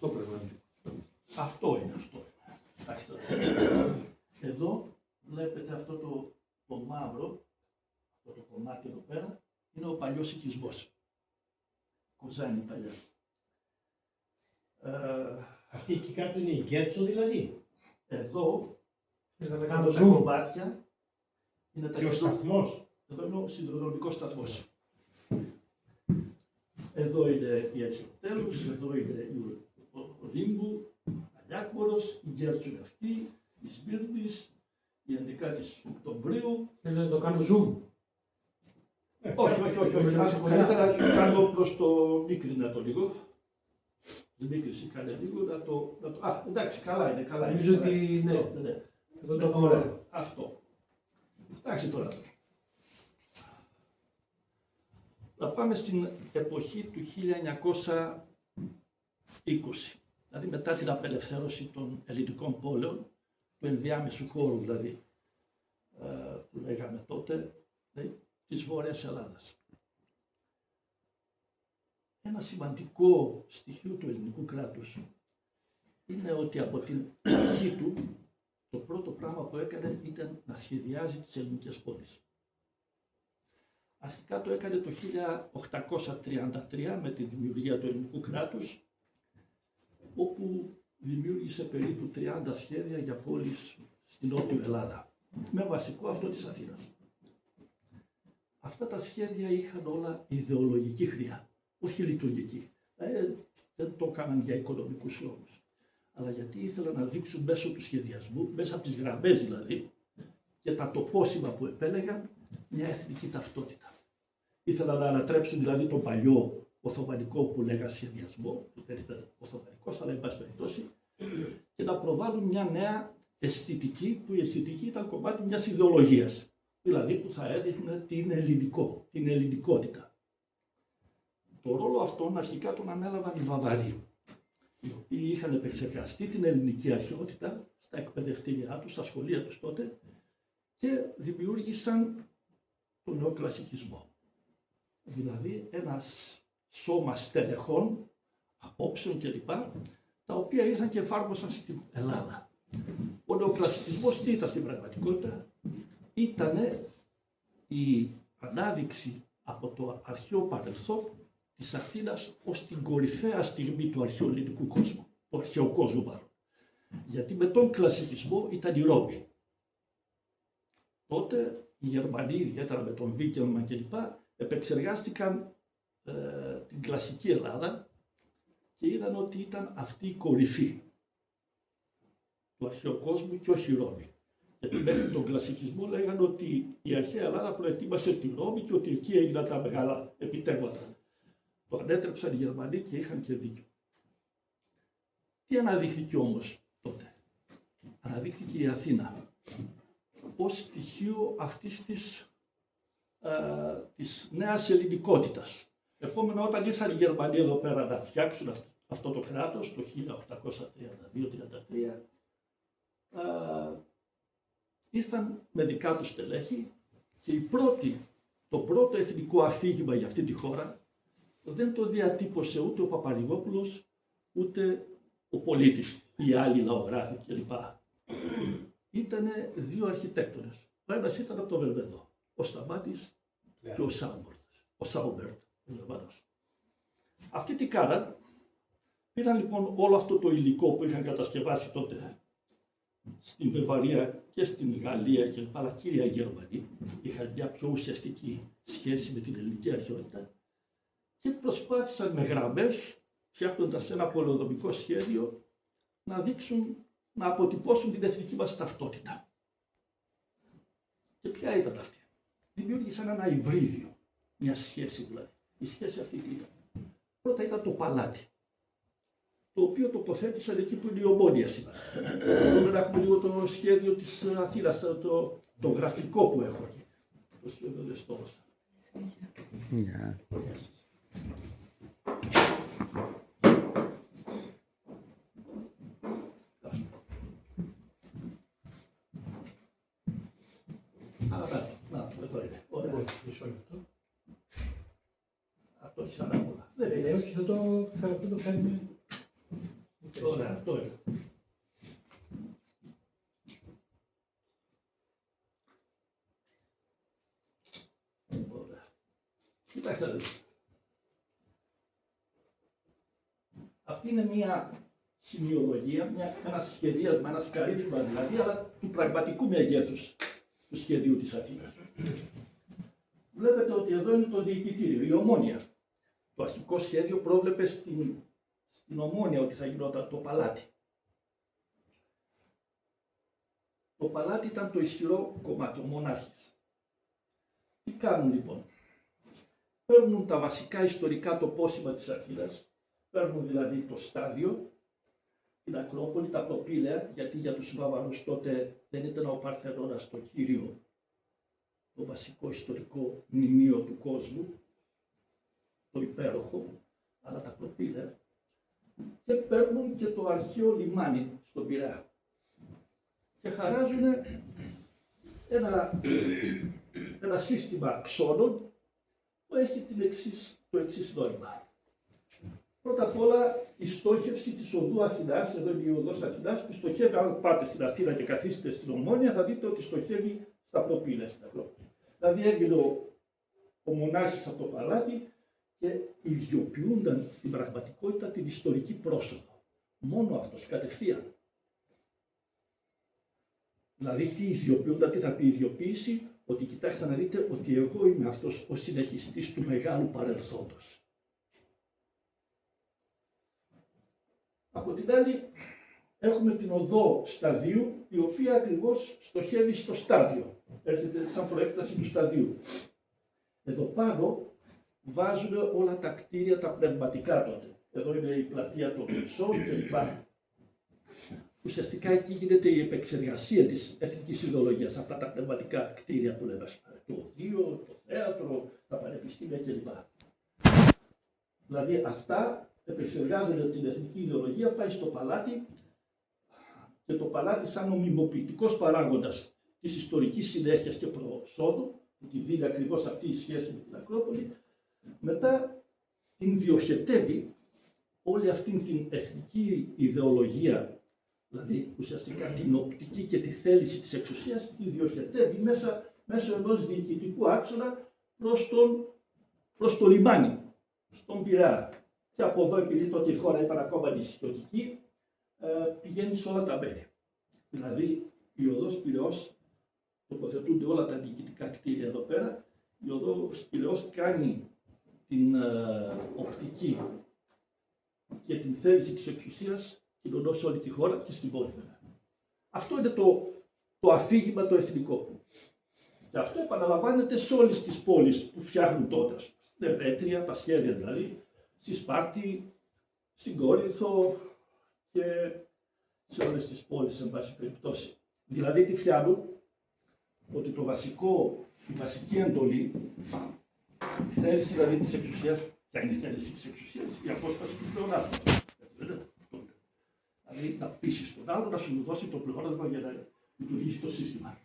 Το πραγματικό. Αυτό είναι αυτό. Κοιτάξτε. Εδώ βλέπετε αυτό το μαύρο, αυτό το κομμάτι εδώ πέρα, είναι ο παλιός οικισμός. Κοζάνη παλιά. Αυτή εκεί κάτω είναι η Γκέρτσο δηλαδή. Εδώ, Θα τα κομμάτια, είναι τα Και ο σταθμός. Εδώ είναι ο σιδηροδρομικός σταθμός. Εδώ είναι η Αριστοτέλους, εδώ είναι ο Ρήμπου, Αλιάκμορος, η Γκέρτσο είναι αυτή, η Σμύρνης, η 11η Οκτωβρίου. Δεν το κάνω zoom. Όχι. Καλύτερα κάνω προς το μίκρινα το λίγο. Μίκριση κάνε λίγο να το... εντάξει, καλά είναι. Νομίζω ότι ναι. Εδώ το έχουμε ωραία. Αυτό. Εντάξει τώρα. Θα πάμε στην εποχή του 1920. Δηλαδή μετά την απελευθέρωση των ελληνικών πόλεων, του ενδιάμεσου χώρου δηλαδή, που λέγαμε τότε, της Βόρειας Ελλάδας. Ένα σημαντικό στοιχείο του ελληνικού κράτους είναι ότι από την αρχή του το πρώτο πράγμα που έκανε ήταν να σχεδιάζει τις ελληνικές πόλεις. Αρχικά το έκανε το 1833 με τη δημιουργία του ελληνικού κράτους, όπου δημιούργησε περίπου 30 σχέδια για πόλεις στην Νότιο Ελλάδα, με βασικό αυτό της Αθήνας. Αυτά τα σχέδια είχαν όλα ιδεολογική χρειά, όχι λειτουργική. Δεν το έκαναν για οικονομικούς λόγους, αλλά γιατί ήθελαν να δείξουν μέσω του σχεδιασμού, μέσα από τις γραμμές δηλαδή, και τα τοπόσημα που επέλεγαν, μια εθνική ταυτότητα. Ήθελαν να ανατρέψουν δηλαδή τον παλιό Οθωμανικό που λέγανε σχεδιασμό, που δεν ήταν Οθωμανικός, αλλά εν πάση περιπτώσει, και να προβάλλουν μια νέα αισθητική, που η αισθητική ήταν κομμάτι μιας ιδεολογίας. Δηλαδή που θα έδειχνε τι είναι ελληνικό, την ελληνικότητα. Το ρόλο αυτόν αρχικά τον ανέλαβαν οι Βαβαροί, οι οποίοι είχαν επεξεργαστεί την ελληνική αρχαιότητα στα εκπαιδευτήριά τους, στα σχολεία τους τότε, και δημιούργησαν τον νεοκλασικισμό. Δηλαδή ένα σώμα στελεχών, απόψεων κλπ, τα οποία ήρθαν και εφάρμοσαν στην Ελλάδα. Ο νεοκλασικισμός τι ήταν στην πραγματικότητα? Ήταν η ανάδειξη από το αρχαίο παρελθόν της Αθήνας ως την κορυφαία στιγμή του αρχαίου ελληνικού κόσμου, του αρχαίου κόσμου μάλλον. Γιατί με τον κλασικισμό ήταν η Ρώμη. Τότε οι Γερμανοί, ιδιαίτερα με τον Βίκελμαν κλπ, επεξεργάστηκαν την κλασική Ελλάδα και είδαν ότι ήταν αυτή η κορυφή του αρχαίου κόσμου και όχι η Ρώμη. Γιατί μέχρι τον κλασικισμό λέγανε ότι η αρχαία Ελλάδα προετοίμασε τη Ρώμη και ότι εκεί έγιναν τα μεγάλα επιτεύγματα. Το ανέτρεψαν οι Γερμανοί και είχαν και δίκιο. Τι αναδείχθηκε όμως τότε? Αναδείχθηκε η Αθήνα ως στοιχείο αυτής της νέας ελληνικότητας. Επόμενα, όταν ήρθαν οι Γερμανοί εδώ πέρα να φτιάξουν αυτό το κράτος το 1832-33, ήρθαν με δικά τους στελέχη και το πρώτο εθνικό αφήγημα για αυτή τη χώρα δεν το διατύπωσε ούτε ο Παπαρηγόπουλος ούτε ο Πολίτης ή άλλοι λαογράφοι κλπ. Ήτανε δύο αρχιτέκτονες. Ο ένας ήταν από το Βελβέδο, ο Σταμάτης και ο Σάουμπερτ, ο Γερμανός. Αυτοί τι κάναν? Πήραν λοιπόν όλο αυτό το υλικό που είχαν κατασκευάσει τότε στην Βαβαρία και στην Γαλλία κλπ. Αλλά κύρια Γερμανοί είχαν μια πιο ουσιαστική σχέση με την ελληνική αρχαιότητα και προσπάθησαν με γραμμές, φτιάχνοντας ένα πολεοδομικό σχέδιο, να δείξουν, να αποτυπώσουν την εθνική μας ταυτότητα. Και ποια ήταν αυτή? Δημιούργησαν ένα υβρίδιο, μια σχέση δηλαδή. Η σχέση αυτή τι ήταν? Πρώτα ήταν το παλάτι, το οποίο τοποθέτησαν εκεί που είναι η Ομόνια σήμερα. Μπορούμε να έχουμε λίγο το σχέδιο της Αθήνας, το γραφικό που έχω εκεί. Το σχέδιο δεν στο έδωσα. Μισό λεπτό. Αυτό έχει σαν όλα. Όχι, θα το φέρουμε. Ωραία, αυτό είναι. Ωραία. Κοιτάξτε να δείτε. Αυτή είναι μια σημειολογία, ένα σχεδίασμα, ένα σκαρίφημα δηλαδή, αλλά του πραγματικού μεγέθους του σχεδίου της Αθήνας. Βλέπετε ότι εδώ είναι το διοικητήριο, η Ομόνοια. Το αρχικό σχέδιο πρόβλεπε στην Ομόνοια ότι θα γινόταν το παλάτι. Το παλάτι ήταν το ισχυρό κομμάτι, ο μονάρχης. Τι κάνουν λοιπόν? Παίρνουν τα βασικά ιστορικά τοπόσημα της Αθήνας, παίρνουν δηλαδή το στάδιο, την Ακρόπολη, τα προπήλαια, γιατί για τους Βαβαρούς τότε δεν ήταν ο Παρθενώνας το κύριο, το βασικό ιστορικό μνημείο του κόσμου, το υπέροχο, αλλά τα προπήλαια, και παίρνουν και το αρχαίο λιμάνι στον Πειραιά. Και χαράζουν ένα σύστημα αξώνων που έχει το εξής νόημα. Πρώτα απ' όλα η στόχευση της οδού Αθηνάς, εδώ είναι η οδός Αθηνάς, που στοχεύει, αν πάτε στην Αθήνα και καθίσετε στην Ομόνοια, θα δείτε ότι στοχεύει στα προπήλαια στην Ακρόπολη. Δηλαδή έβγαινε ο μονάρχης από το παλάτι και ιδιοποιούνταν στην πραγματικότητα την ιστορική πρόσοδο. Μόνο αυτός, κατευθείαν. Δηλαδή τι ιδιοποιούνταν, τι θα πει ιδιοποίηση, ότι κοιτάξτε να δείτε ότι εγώ είμαι αυτός ο συνεχιστής του μεγάλου παρελθόντος. Από την άλλη έχουμε την οδό σταδίου, η οποία ακριβώς στοχεύει στο στάδιο. Έρχεται σαν προέκταση του σταδίου. Εδώ πάνω βάζουν όλα τα κτίρια τα πνευματικά τότε. Εδώ είναι η πλατεία των Χρυσών κλπ. Ουσιαστικά εκεί γίνεται η επεξεργασία της εθνικής ιδεολογίας, αυτά τα πνευματικά κτίρια που λέμε, το οδείο, το θέατρο, τα πανεπιστήμια κλπ. Δηλαδή αυτά επεξεργάζονται την εθνική ιδεολογία, πάει στο παλάτι και το παλάτι σαν νομιμοποιητικός παράγοντας της ιστορικής συνέχειας και προσόδου, που τη δίνει ακριβώς αυτή η σχέση με την Ακρόπολη, μετά την διοχετεύει όλη αυτή την εθνική ιδεολογία, δηλαδή ουσιαστικά την οπτική και τη θέληση της εξουσίας, την διοχετεύει μέσω ενός διοικητικού άξονα προς το λιμάνι, στον Πειραιά. Και από εδώ, επειδή τότε η χώρα ήταν ακόμα νησιωτική, πηγαίνει σε όλα τα μέρη. Δηλαδή, η οδός Πειραιώς, τοποθετούνται όλα τα διοικητικά κτίρια εδώ πέρα, η οδός Πειραιώς κάνει την οπτική και την θέληση της εξουσίας κοινωνώ σε όλη τη χώρα και στην πόλη. Αυτό είναι το αφήγημα το εθνικό. Και αυτό επαναλαμβάνεται σε όλες τις πόλεις που φτιάχνουν τότε. Στην Ερέτρια, τα σχέδια δηλαδή, στη Σπάρτη, στην Κόρινθο και σε όλες τις πόλεις, εν πάση περιπτώσει. Δηλαδή τι φτιάχνουν? Ότι η βασική εντολή, η θέληση δηλαδή της εξουσίας, ποια είναι η θέληση της εξουσίας? Η απόσπαση του πλεονάσματος. Δηλαδή να πείσεις τον άλλο να σου δώσει το πλεονάσμα για να λειτουργήσει το σύστημα.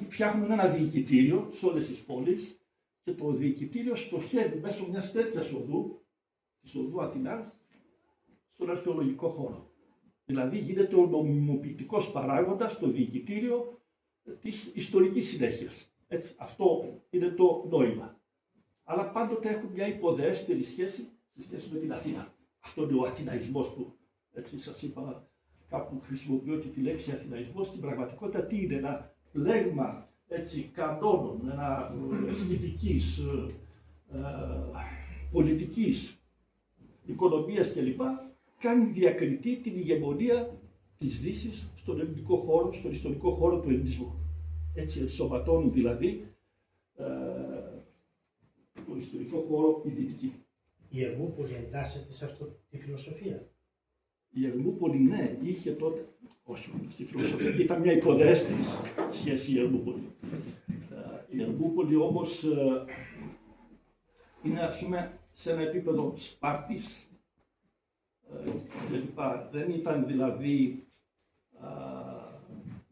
Φτιάχνουν ένα διοικητήριο σε όλες τις πόλεις και το διοικητήριο στοχεύει μέσω μιας τέτοιας οδού, της οδού Αθηνάς, στον αρχαιολογικό χώρο. Δηλαδή γίνεται ο νομιμοποιητικός παράγοντας στο διοικητήριο της ιστορικής συνέχειας. Έτσι, αυτό είναι το νόημα. Αλλά πάντοτε έχουν μια υποδεέστερη σχέση με την Αθήνα. Αυτό είναι ο αθηναϊσμός που, έτσι σας είπα, κάπου χρησιμοποιώ και τη λέξη αθηναϊσμός. Στην πραγματικότητα τι είναι? Ένα πλέγμα κανόνων, αισθητικής, πολιτικής, οικονομίας κλπ. Κάνει διακριτή την ηγεμονία της Δύσης στον ελληνικό χώρο, στον ιστορικό χώρο του ελληνισμού. Έτσι ενσωματώνουν δηλαδή τον ιστορικό χώρο οι Δυτικοί. Η Ερμούπολη εντάσσεται σε αυτή τη φιλοσοφία. Η Ερμούπολη, ναι, είχε τότε, όχι στη φιλοσοφία, ήταν μια υποδέστερη σχέση η Ερμούπολη. Η Ερμούπολη όμως είναι, ας πούμε, σε ένα επίπεδο Σπάρτης κλπ. Δεν ήταν δηλαδή,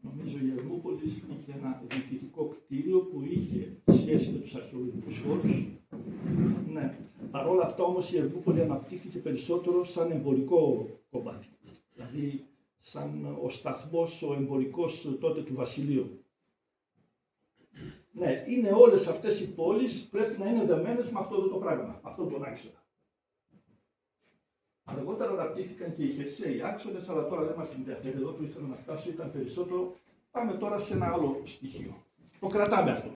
νομίζω η Ερμούπολη είχε ένα διοικητικό κτίριο που είχε σχέση με τους αρχαιολογικούς χώρους. Ναι, Παρ' όλα αυτά όμως η Ερβούπολη αναπτύχθηκε περισσότερο σαν εμπορικό κομμάτι. Δηλαδή σαν ο σταθμός ο εμπορικός τότε του βασιλείου. Ναι, είναι όλες αυτές οι πόλεις πρέπει να είναι δεμένες με αυτό το πράγμα, αυτόν τον άξονα. Αργότερα αναπτύχθηκαν και οι χερσαίοι άξονες, αλλά τώρα δεν μας ενδιαφέρει. Εδώ που ήθελα να φτάσω ήταν περισσότερο. Πάμε τώρα σε ένα άλλο στοιχείο. Το κρατάμε αυτό.